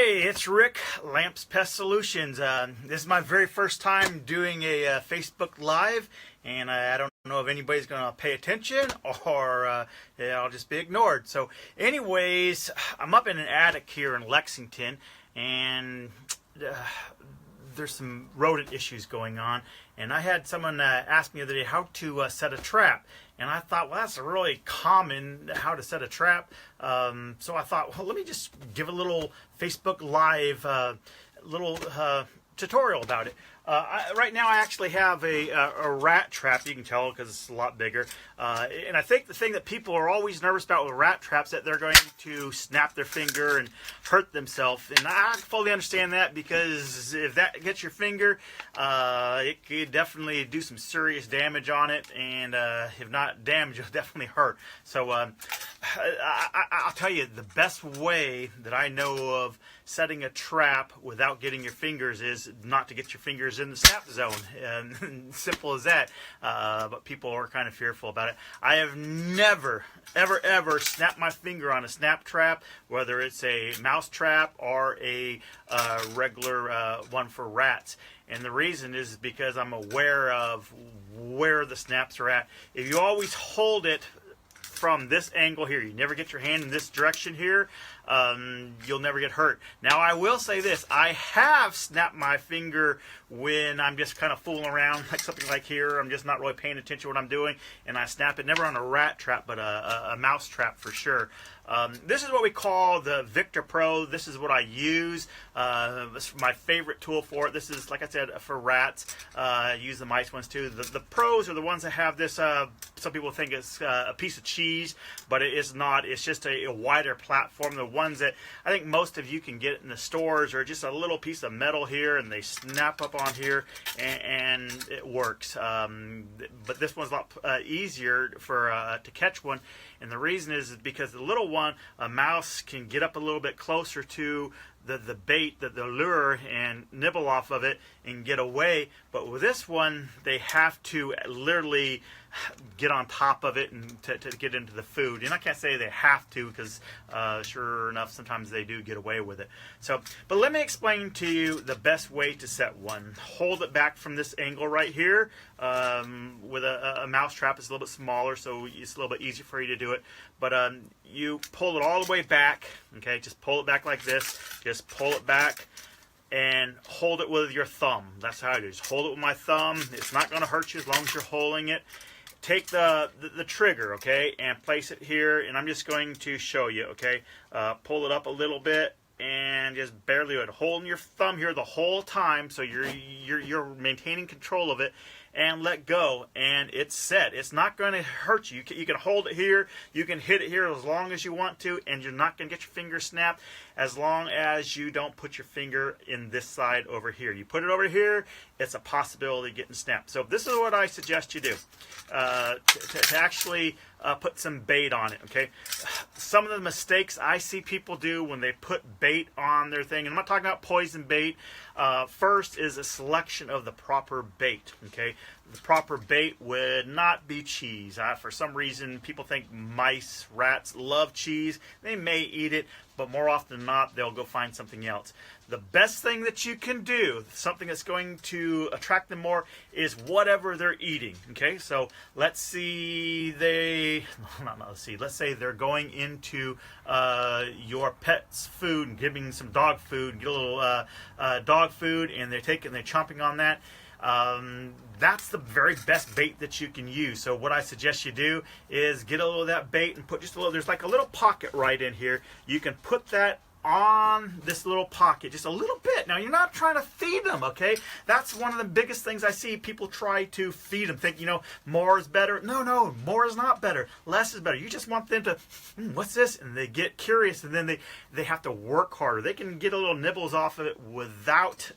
Hey, it's Rick, Lamps Pest Solutions. This is my very first time doing a Facebook Live, and I don't know if anybody's going to pay attention or I'll just be ignored. So anyways, I'm up in an attic here in Lexington, and there's some rodent issues going on. And I had someone ask me the other day how to set a trap. And I thought, well, that's a really common how to set a trap. So I thought, well, let me just give a little Facebook Live tutorial about it. Right now I actually have a rat trap. You can tell because it's a lot bigger. And I think the thing that people are always nervous about with rat traps is that they're going to snap their finger and hurt themselves. And I fully understand that, because if that gets your finger, it could definitely do some serious damage on it. And if not damage, it'll definitely hurt. So I'll tell you, the best way that I know of setting a trap without getting your fingers is not to get your fingers in the snap zone. And simple as that. But people are kind of fearful about it. I have never, ever snapped my finger on a snap trap, whether it's a mouse trap or a regular one for rats. And the reason is because I'm aware of where the snaps are at. If you always hold it from this angle here, you never get your hand in this direction here, you'll never get hurt. Now I will say this, I have snapped my finger when I'm just kind of fooling around, like something like here, I'm just not really paying attention to what I'm doing, and I snap it, never on a rat trap, but a mouse trap for sure. This is what we call the Victor Pro. This is what I use. This is my favorite tool for it. This is, like I said, for rats. I use the mice ones too. The pros are the ones that have this, some people think it's a piece of cheese, but it is not. It's just a wider platform. The ones that I think most of you can get in the stores are just a little piece of metal here, and they snap up on here, and it works. But this one's a lot easier for to catch one, and the reason is because the little one, a mouse can get up a little bit closer to the bait, the lure, and nibble off of it and get away. But with this one, they have to literally get on top of it and to get into the food. And I can't say they have to, because sure enough, sometimes they do get away with it. So, but let me explain to you the best way to set one. Hold it back from this angle right here. With a mouse trap, it's a little bit smaller, so it's a little bit easier for you to do it. But you pull it all the way back. Okay, just pull it back like this. Just pull it back and hold it with your thumb. That's how I do. Just hold it with my thumb. It's not going to hurt you as long as you're holding it. Take the trigger, okay, and place it here, and I'm just going to show you, okay. Pull it up a little bit and just barely holding your thumb here the whole time, so you're maintaining control of it, and let go, and it's set. It's not going to hurt you. You can hold it here, you can hit it here as long as you want to, and you're not going to get your finger snapped as long as you don't put your finger in this side over here. You put it over here, it's a possibility of getting snapped. So this is what I suggest you do, to actually put some bait on it, okay? Some of the mistakes I see people do when they put bait on their thing, and I'm not talking about poison bait. First is a selection of the proper bait, okay? The proper bait would not be cheese. For some reason, people think mice, rats love cheese. They may eat it, but more often than not, they'll go find something else. The best thing that you can do, something that's going to attract them more, is whatever they're eating. Okay, so let's see let's say they're going into your pet's food and giving some dog food, get a little dog food, and they're chomping on that. That's the very best bait that you can use. So what I suggest you do is get a little of that bait and put just a little, there's like a little pocket right in here. You can put that on this little pocket, just a little bit. Now, you're not trying to feed them, okay? That's one of the biggest things I see. People try to feed them, think, more is better. No, more is not better. Less is better. You just want them to, what's this? And they get curious, and then they have to work harder. They can get a little nibbles off of it without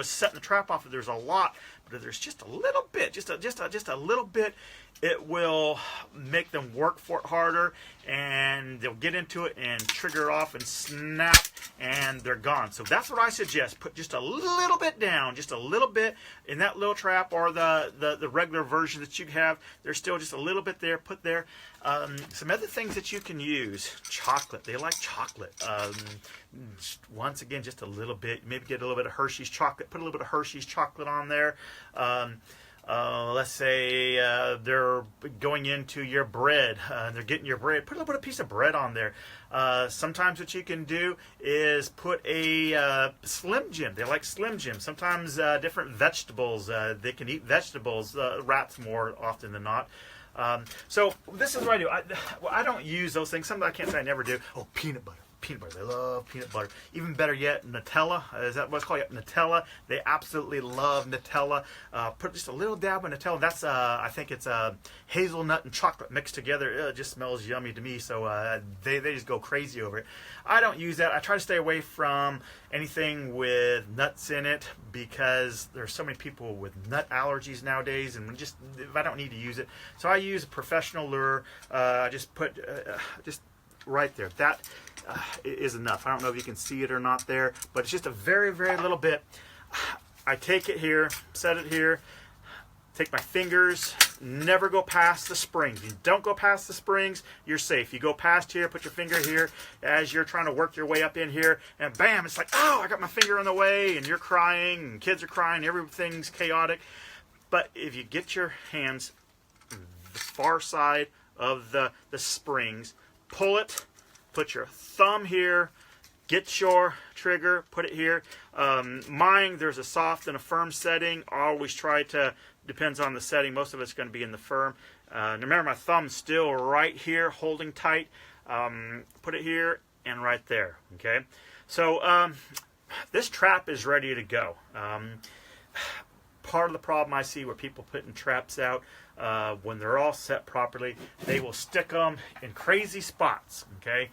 setting the trap off. There's a lot, but if there's just a little bit, just a little bit, it will make them work for it harder, and they'll get into it and trigger off and snap, and they're gone. So that's what I suggest. Put just a little bit down, just a little bit in that little trap, or the regular version that you have. There's still just a little bit there. Put there. Some other things that you can use. Chocolate. They like chocolate. Once again, just a little bit. Maybe get a little bit of Hershey's chocolate. Put a little bit of Hershey's chocolate on there. Let's say they're going into your bread. They're getting your bread. Put a little bit of piece of bread on there. Sometimes what you can do is put a Slim Jim. They like Slim Jim. Sometimes different vegetables. They can eat vegetables. Rats more often than not. So this is what I do. I don't use those things. Something I can't say I never do. Oh, peanut butter. Peanut butter. They love peanut butter. Even better yet, Nutella. Is that what's called? Nutella. They absolutely love Nutella. Put just a little dab of Nutella. That's I think it's hazelnut and chocolate mixed together. It just smells yummy to me. So they just go crazy over it. I don't use that. I try to stay away from anything with nuts in it because there's so many people with nut allergies nowadays, and just I don't need to use it. So I use a professional lure. I just put just right there. That is enough. I don't know if you can see it or not there, but it's just a very, very little bit. I take it here, set it here, take my fingers, never go past the springs. You don't go past the springs, you're safe. You go past here, put your finger here as you're trying to work your way up in here, and bam, it's like, oh, I got my finger in the way, and you're crying, and kids are crying, everything's chaotic. But if you get your hands the far side of the springs, pull it, put your thumb here, get your trigger, put it here. Mine, there's a soft and a firm setting. I always try to, depends on the setting, most of it's going to be in the firm. Remember, my thumb's still right here, holding tight. Put it here and right there, okay? So this trap is ready to go. Part of the problem I see where people putting traps out, when they're all set properly, they will stick them in crazy spots, okay?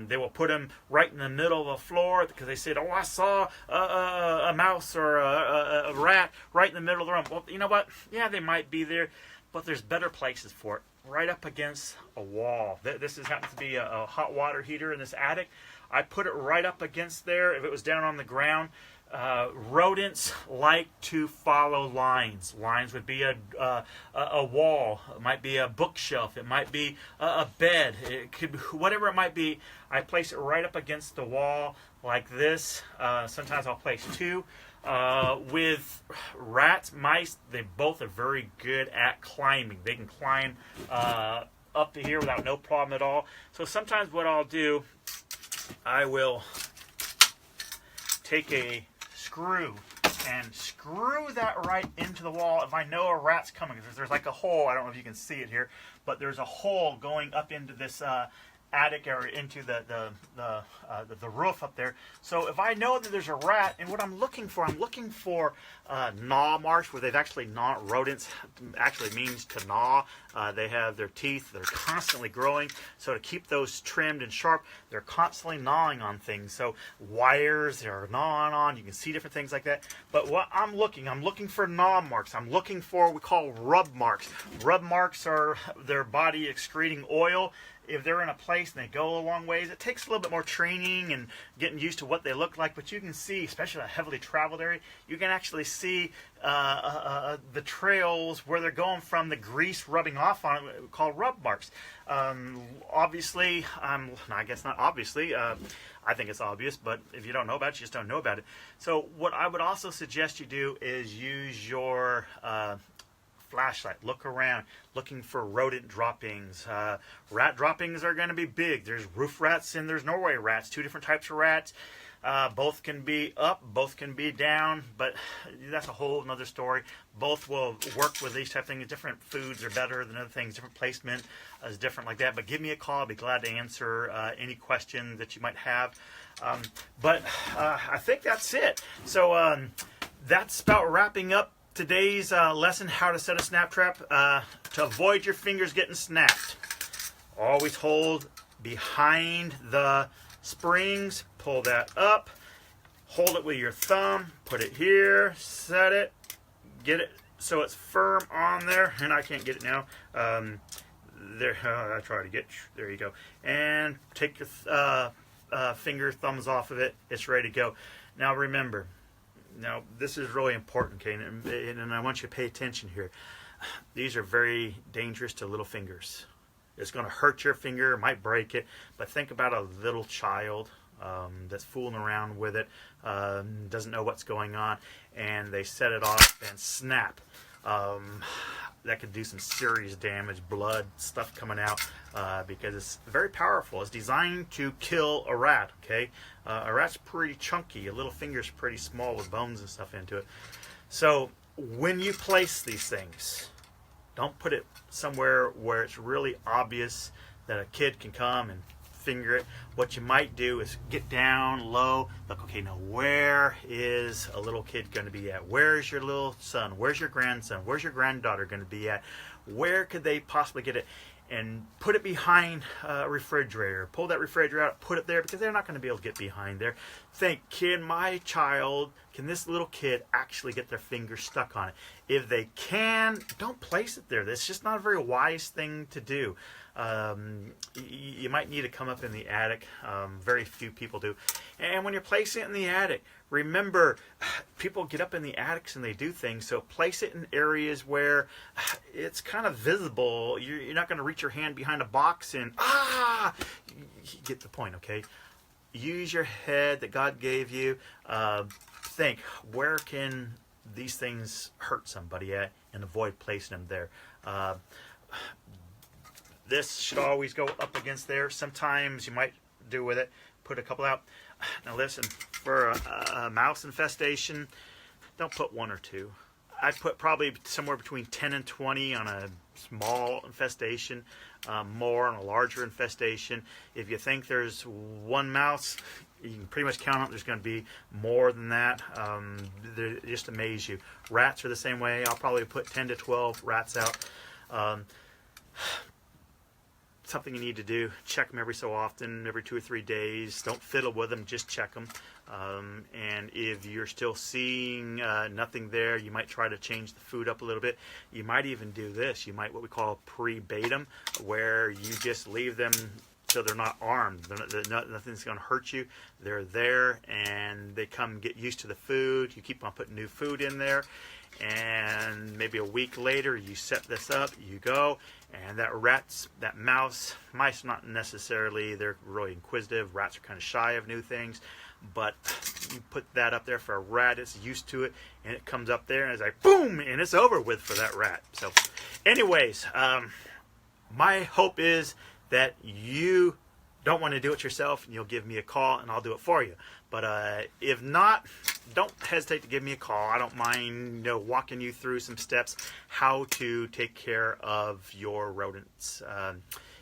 They will put them right in the middle of the floor because they said, oh, I saw a mouse or a rat right in the middle of the room. Well, you know what? Yeah, they might be there, but there's better places for it. Right up against a wall. This happens to be a hot water heater in this attic. I put it right up against there. If it was down on the ground, rodents like to follow lines. Lines would be a wall. It might be a bookshelf. It might be a bed. It could be whatever it might be. I place it right up against the wall like this. Sometimes I'll place two. With rats, mice, they both are very good at climbing. They can climb up to here without no problem at all. So sometimes what I'll do, I will take a screw and screw that right into the wall. If I know a rat's coming, there's like a hole. I don't know if you can see it here, but there's a hole going up into this attic area, into the roof up there. So if I know that there's a rat, and what I'm looking for gnaw marks, where they've actually gnawed. Rodents actually means to gnaw. They have their teeth. They're constantly growing. So to keep those trimmed and sharp, they're constantly gnawing on things. So wires they're gnawing on. You can see different things like that. But what I'm looking for gnaw marks. I'm looking for what we call rub marks. Rub marks are their body excreting oil. If they're in a place and they go a long ways, it takes a little bit more training and getting used to what they look like. But you can see, especially in a heavily traveled area, you can actually see the trails where they're going from the grease rubbing off on it, called rub marks. Obviously, I guess not obviously. I think it's obvious, but if you don't know about it, you just don't know about it. So what I would also suggest you do is use your flashlight. Look around, looking for rodent droppings. Rat droppings are going to be big. There's roof rats and there's Norway rats, two different types of rats. Both can be up, both can be down, but that's a whole other story. Both will work with these type of things. Different foods are better than other things. Different placement is different like that. But give me a call. I'll be glad to answer any questions that you might have. But I think that's it. So that's about wrapping up today's lesson, how to set a snap trap to avoid your fingers getting snapped. Always hold behind the springs, pull that up, hold it with your thumb, put it here, set it, get it so it's firm on there, and I can't get it now. There, I try to get, there you go. And take your finger, thumbs off of it, it's ready to go. Now remember, now this is really important, okay, and I want you to pay attention here. These are very dangerous to little fingers. It's going to hurt your finger, might break it, but think about a little child that's fooling around with it, doesn't know what's going on, and they set it off and snap. That could do some serious damage, blood, stuff coming out, because it's very powerful. It's designed to kill a rat, okay? A rat's pretty chunky. A little finger's pretty small with bones and stuff into it. So when you place these things, don't put it somewhere where it's really obvious that a kid can come and finger it. What you might do is get down low, look, okay, now where is a little kid going to be at? Where's your little son? Where's your grandson? Where's your granddaughter going to be at? Where could they possibly get it? And put it behind a refrigerator. Pull that refrigerator out, put it there, because they're not going to be able to get behind there. Think, can this little kid actually get their finger stuck on it? If they can, don't place it there. That's just not a very wise thing to do. You might need to come up in the attic. Very few people do. And when you're placing it in the attic, remember, people get up in the attics and they do things, so place it in areas where it's kind of visible. You're not going to reach your hand behind a box and, you get the point, okay? Use your head that God gave you. Think, where can these things hurt somebody at, and avoid placing them there. This should always go up against there. Sometimes you might do with it, put a couple out. Now listen, for a mouse infestation, don't put 1 or 2. I'd put probably somewhere between 10 and 20 on a small infestation, more on a larger infestation. If you think there's 1 mouse, you can pretty much count on there's going to be more than that. They just amaze you. Rats are the same way. I'll probably put 10 to 12 rats out. Something you need to do, check them every so often, every 2 or 3 days. Don't fiddle with them, just check them. And if you're still seeing nothing there, you might try to change the food up a little bit. You might even do this. You might what we call pre-bait them, where you just leave them so they're not armed. Nothing's going to hurt you. They're there, and they come get used to the food. You keep on putting new food in there, and maybe a week later you set this up, you go, and that mice not necessarily, they're really inquisitive. Rats are kind of shy of new things, but you put that up there for a rat, it's used to it, and it comes up there and it's like boom, and it's over with for that rat. So anyways, my hope is that you don't want to do it yourself, and you'll give me a call and I'll do it for you. But if not, don't hesitate to give me a call. I don't mind walking you through some steps how to take care of your rodents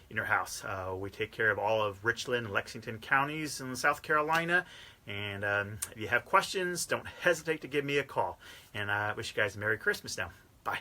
in your house. We take care of all of Richland and Lexington counties in South Carolina. And if you have questions, don't hesitate to give me a call. And I wish you guys a Merry Christmas now. Bye.